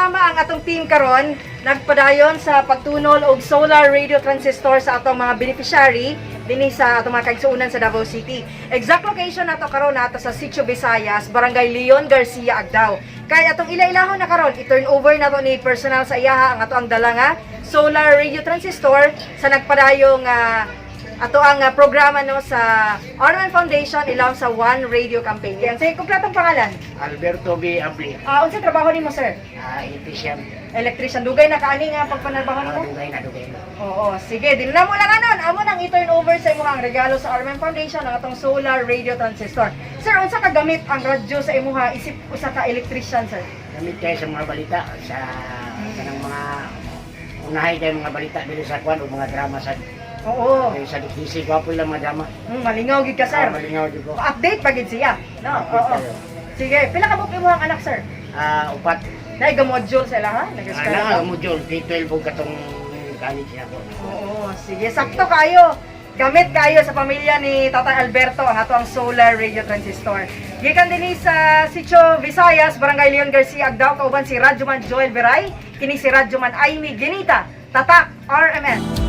sama ang atong team karon nagpadayon sa pagtunol og solar radio transistor sa atong mga beneficiary dinhi sa atong mga kaigsuonan sa Davao City. Exact location nato karon nato sa Sitio Visayas, Barangay Leon Garcia, Agdao. Kay atong ilailahon na karon i-turn over nato ni personal sa iyaha ang ato ang dala nga solar radio transistor sa nagpadayong ato ang programa no sa Orman Foundation ilaw sa One Radio Campaign. Yan sa kumpletong pangalan. Alberto B. Abli. Unsa trabaho nimo, sir? Electrician. Electrician. Dugay na kaani nga pagpanarbaho nimo? Dugay na. Oo, sige. Dili na mo lang anon. Amo nang i-turn over sa imong ang regalo sa Orman Foundation ang atong solar radio transistor. Sir, unsa ka gamit ang radyo sa imuha isip usa ka electrician, sir? Gamit kayo sa mga balita sa kanang mga unahay kayo mga balita dili sa kwan o mga drama sa Oo. sa dikisi gwapo lang mga drama. Malingaw gid ka, sir. Malingaw jud ko. Update pa gid siya. No? Update Oo. kayo. Sige, pila ka buok imong anak, sir? Upat. Dai ga module sila ha? Ana mo jud K12 po katong college ako. Oo, sige, sakto kayo. Gamit kayo sa pamilya ni Tatay Alberto ang ato ang solar radio transistor. Gikan dinhi sa Sitio Visayas, Barangay Leon Garcia, Agdao, kauban si Radyoman Joel Veray, kini si Radyoman Aimee Ginita, Tatak RMN.